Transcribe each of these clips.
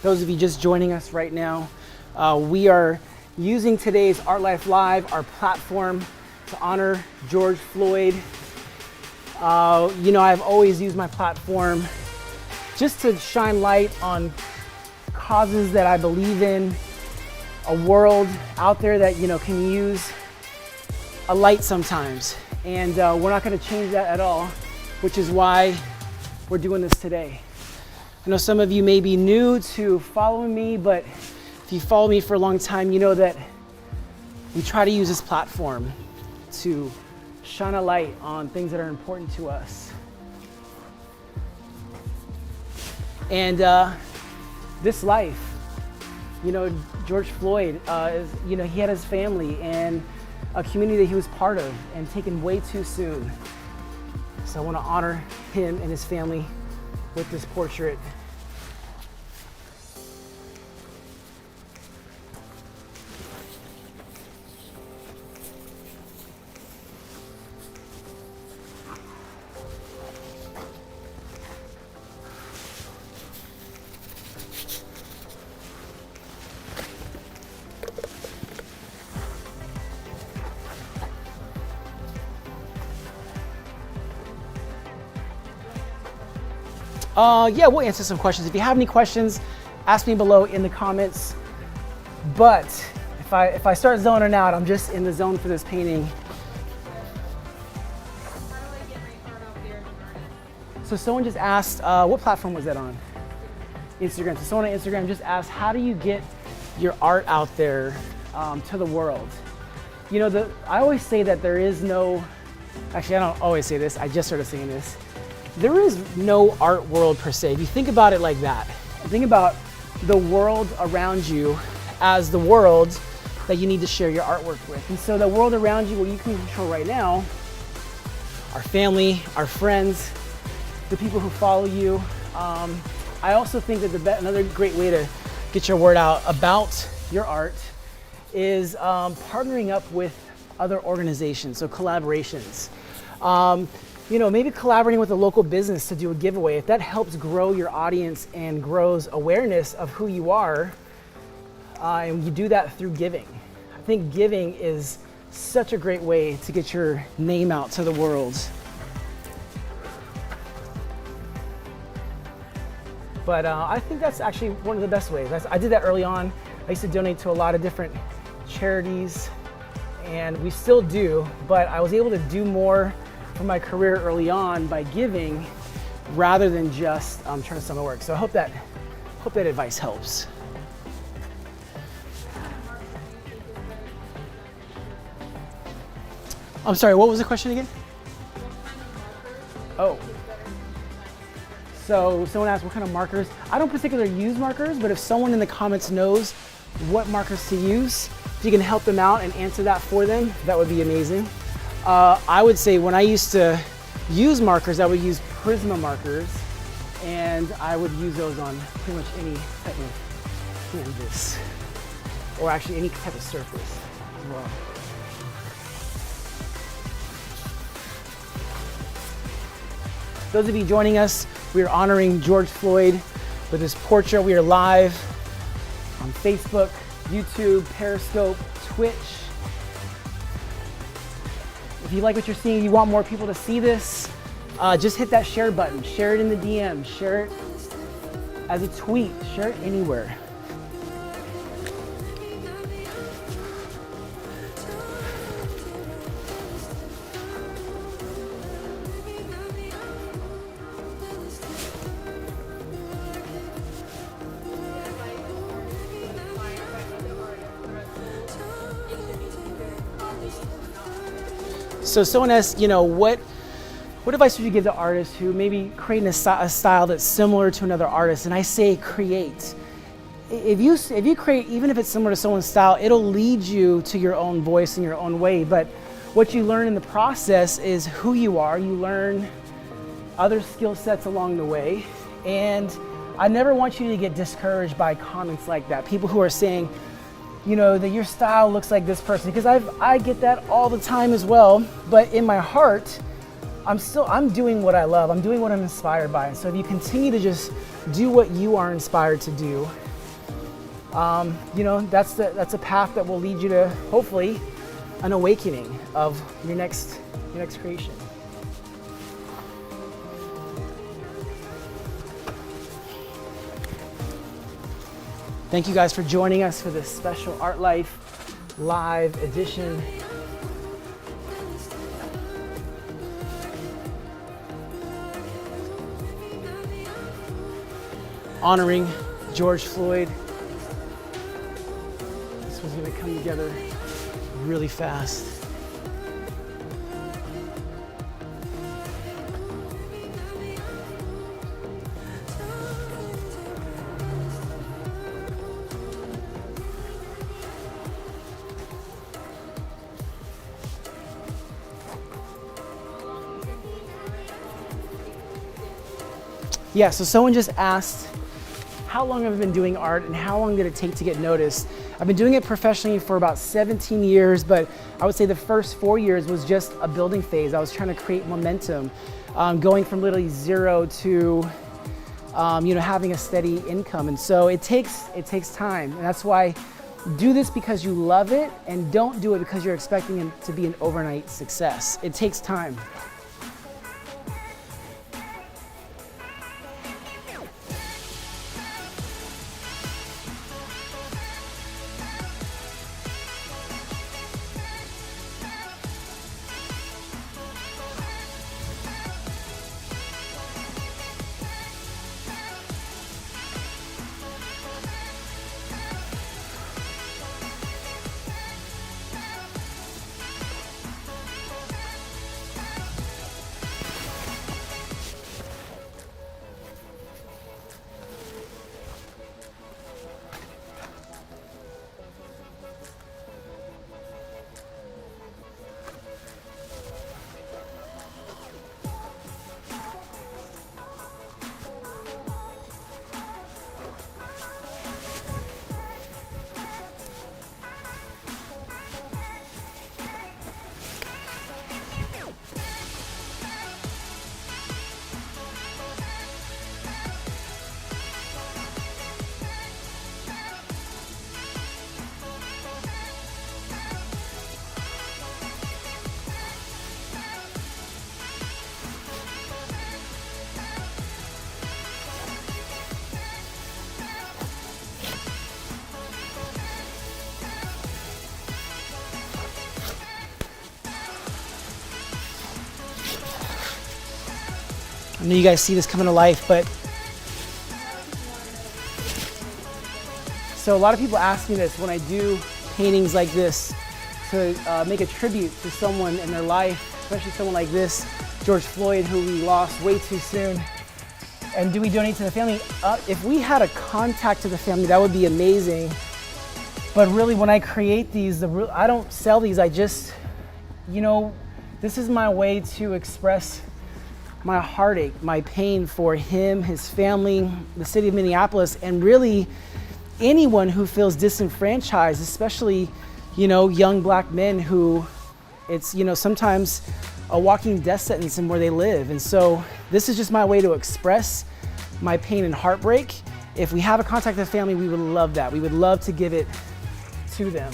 those of you just joining us right now, we are using today's Art Life Live, our platform, to honor George Floyd. I've always used my platform just to shine light on causes that I believe in, a world out there that, can use a light sometimes. And we're not going to change that at all, which is why we're doing this today. I know some of you may be new to following me, but if you follow me for a long time, you know that we try to use this platform to shine a light on things that are important to us. And this life, George Floyd, he had his family and a community that he was part of and taken way too soon. So I want to honor him and his family with this portrait. We'll answer some questions. If you have any questions, ask me below in the comments. But if I start zoning out, I'm just in the zone for this painting. So someone just asked, what platform was that on? Instagram. So someone on Instagram just asked, how do you get your art out there to the world? I always say that there is no, actually I don't always say this, I just started saying this. There is no art world per se. If you think about it like that, think about the world around you as the world that you need to share your artwork with. And so the world around you, what you can control right now, our family, our friends, the people who follow you. I also think that another great way to get your word out about your art is partnering up with other organizations, so collaborations. Maybe collaborating with a local business to do a giveaway. If that helps grow your audience and grows awareness of who you are, and you do that through giving. I think giving is such a great way to get your name out to the world. But I think that's actually one of the best ways. I did that early on. I used to donate to a lot of different charities, and we still do, but I was able to do more for my career early on by giving rather than just trying to sell my work. So I hope that advice helps. I'm sorry, what was the question again? Oh. So someone asked what kind of markers. I don't particularly use markers, but if someone in the comments knows what markers to use, if you can help them out and answer that for them, that would be amazing. I would say when I used to use markers, I would use Prisma markers, and I would use those on pretty much any type of canvas, or actually any type of surface as well. Those of you joining us, we are honoring George Floyd with his portrait. We are live on Facebook, YouTube, Periscope, Twitch. If you like what you're seeing, you want more people to see this, just hit that share button. Share it in the DM, share it as a tweet, share it anywhere. So someone asked, what advice would you give to artists who maybe creating a style that's similar to another artist? And I say create. If you create, even if it's similar to someone's style, it'll lead you to your own voice and your own way. But what you learn in the process is who you are. You learn other skill sets along the way. And I never want you to get discouraged by comments like that. People who are saying, that your style looks like this person, because I get that all the time as well. But in my heart, I'm doing what I love. I'm doing what I'm inspired by. And so if you continue to just do what you are inspired to do, That's a path that will lead you to hopefully an awakening of your next creation. Thank you guys for joining us for this special Art Life live edition. Honoring George Floyd. This was gonna come together really fast. Yeah, so someone just asked, how long have I been doing art and how long did it take to get noticed? I've been doing it professionally for about 17 years, but I would say the first 4 years was just a building phase. I was trying to create momentum, going from literally zero to having a steady income. And so it takes time. And that's why do this because you love it and don't do it because you're expecting it to be an overnight success. It takes time. I know you guys see this coming to life, but so a lot of people ask me this when I do paintings like this to make a tribute to someone in their life, especially someone like this, George Floyd, who we lost way too soon. And do we donate to the family? If we had a contact to the family, that would be amazing. But really, when I create these, I don't sell these. I just, this is my way to express my heartache, my pain for him, his family, the city of Minneapolis, and really anyone who feels disenfranchised, especially, young black men who it's, sometimes a walking death sentence in where they live. And so this is just my way to express my pain and heartbreak. If we have a contact with the family, we would love that. We would love to give it to them.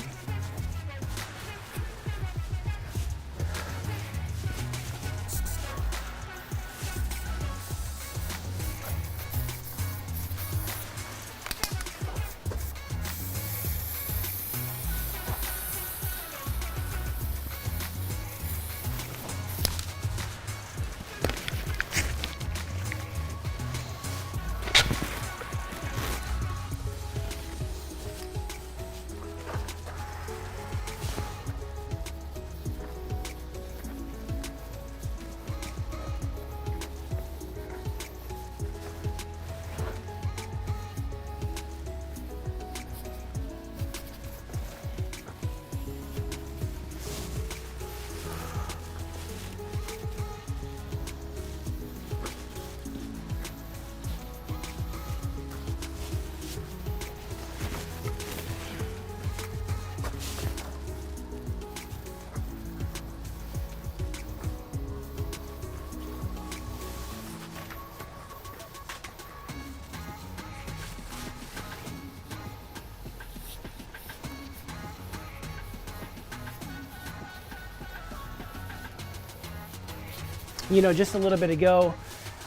You know, just a little bit ago,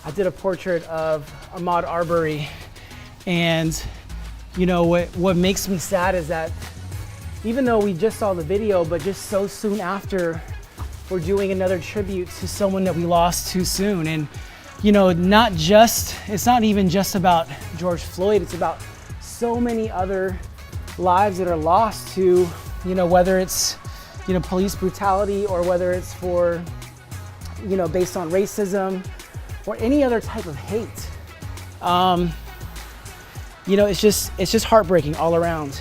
I did a portrait of Ahmaud Arbery, and you know, what makes me sad is that even though we just saw the video, but just so soon after, we're doing another tribute to someone that we lost too soon. And you know, it's not even just about George Floyd, it's about so many other lives that are lost to, you know, whether it's, you know, police brutality, or whether it's for, you know, based on racism or any other type of hate. You know, it's just heartbreaking all around.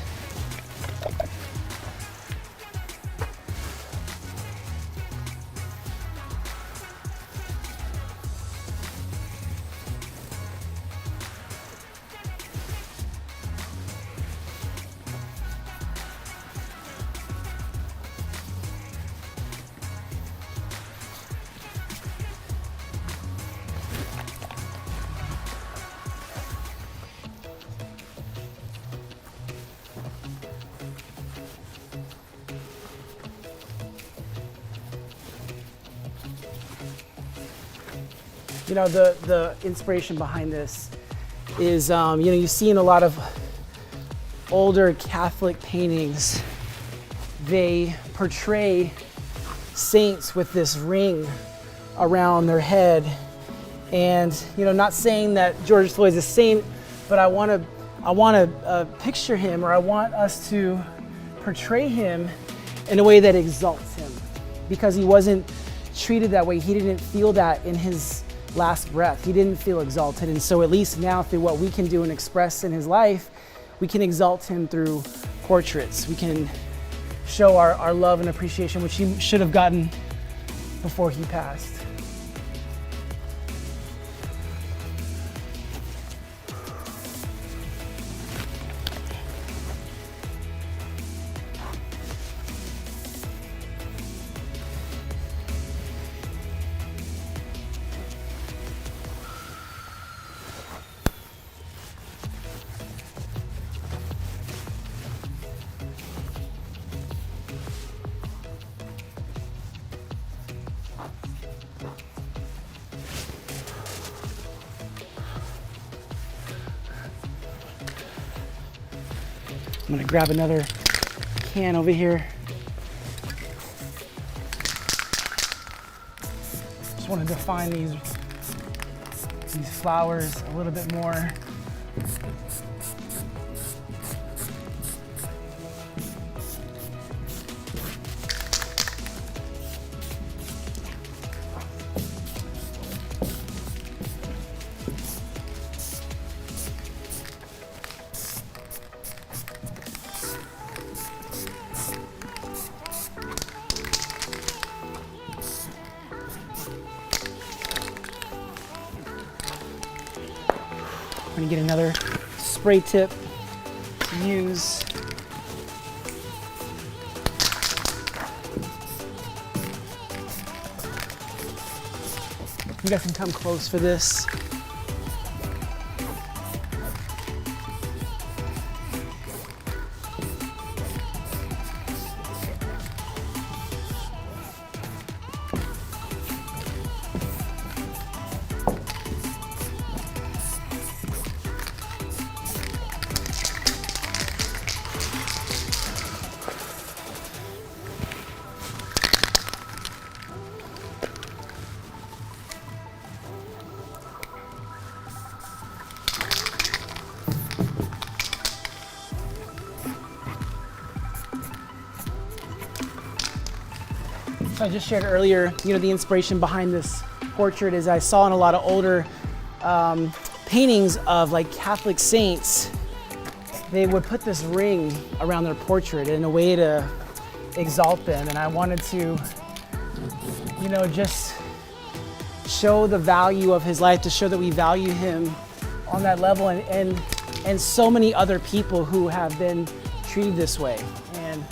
You know, the inspiration behind this is, you know, you see in a lot of older Catholic paintings, they portray saints with this ring around their head. And, you know, not saying that George Floyd's a saint, but I want to picture him, or I want us to portray him in a way that exalts him, because he wasn't treated that way. He didn't feel that in his last breath. He didn't feel exalted. And so at least now, through what we can do and express in his life, we can exalt him through portraits. We can show our love and appreciation, which he should have gotten before he passed. I'm gonna grab another can over here. Just want to define these flowers a little bit more. I'm gonna get another spray tip to use. You guys can come close for this. So I just shared earlier, you know, the inspiration behind this portrait is I saw in a lot of older paintings of like Catholic saints, they would put this ring around their portrait in a way to exalt them. And I wanted to, you know, just show the value of his life, to show that we value him on that level, and so many other people who have been treated this way. And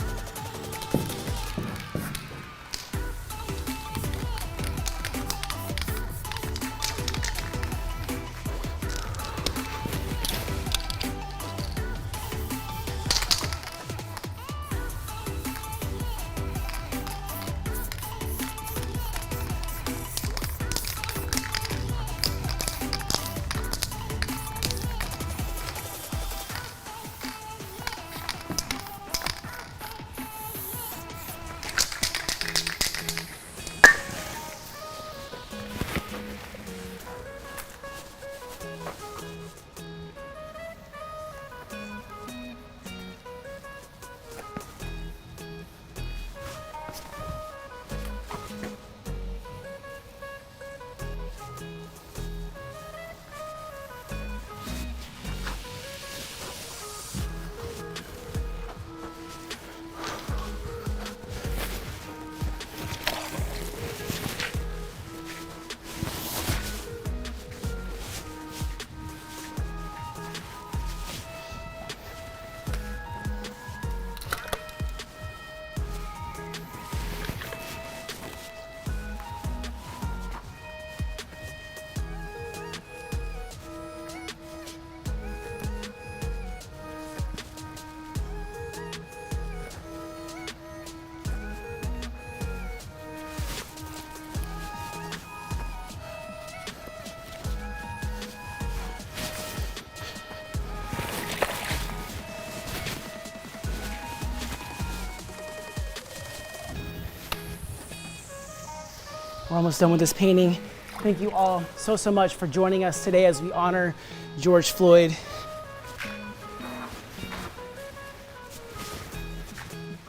We're almost done with this painting. Thank you all so much for joining us today as we honor George Floyd.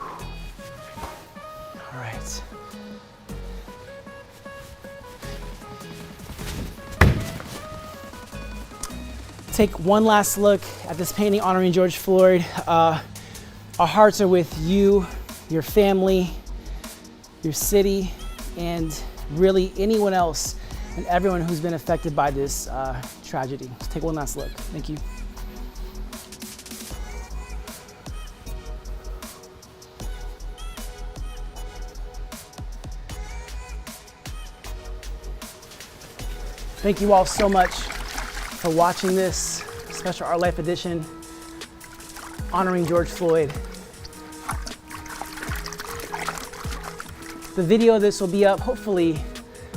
All right. Take one last look at this painting honoring George Floyd. Our hearts are with you, your family, your city, and really anyone else and everyone who's been affected by this tragedy. Let's take one last look. Thank you. Thank you all so much for watching this special Art Life edition honoring George Floyd. The video of this will be up hopefully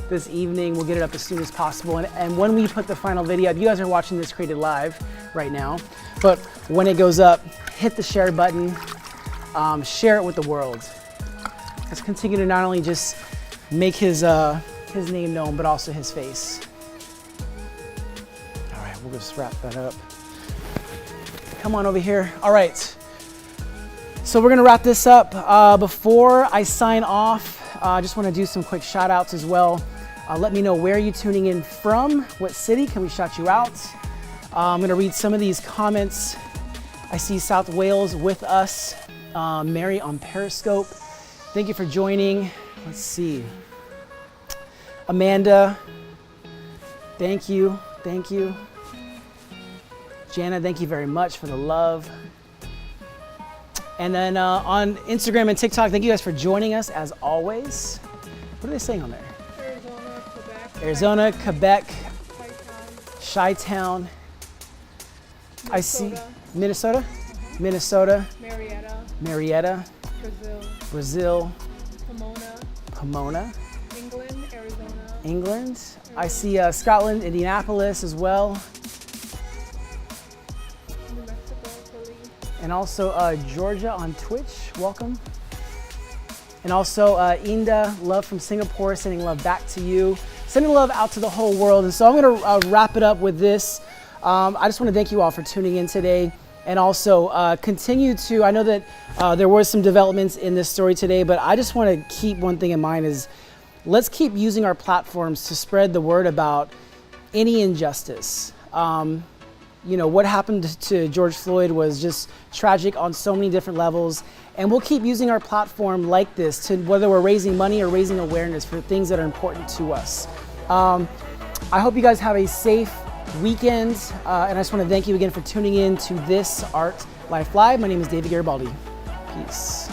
this evening. We'll get it up as soon as possible. And when we put the final video up, you guys are watching this created live right now, but when it goes up, hit the share button, share it with the world. Let's continue to not only just make his name known, but also his face. All right, we'll just wrap that up. Come on over here. All right. So we're gonna wrap this up. Before I sign off, I just want to do some quick shout outs as well. Let me know where you're tuning in from, what city can we shout you out. I'm going to read some of these comments. I see South Wales with us. Mary on Periscope. Thank you for joining. Let's see. Amanda, thank you. Thank you. Jana, thank you very much for the love. And then on Instagram and TikTok, thank you guys for joining us as always. What are they saying on there? Arizona, Quebec, Chi-Town. I see Minnesota, Minnesota, Marietta, Brazil, Pomona, England. I see Scotland, Indianapolis as well. And also Georgia on Twitch, welcome. And also Inda, love from Singapore, sending love back to you. Sending love out to the whole world. And so I'm gonna wrap it up with this. I just wanna thank you all for tuning in today. And also continue to, I know that there were some developments in this story today, but I just wanna keep one thing in mind is, let's keep using our platforms to spread the word about any injustice. You know, what happened to George Floyd was just tragic on so many different levels. And we'll keep using our platform like this to, whether we're raising money or raising awareness for things that are important to us. I hope you guys have a safe weekend. And I just want to thank you again for tuning in to this Art Life Live. My name is David Garibaldi. Peace.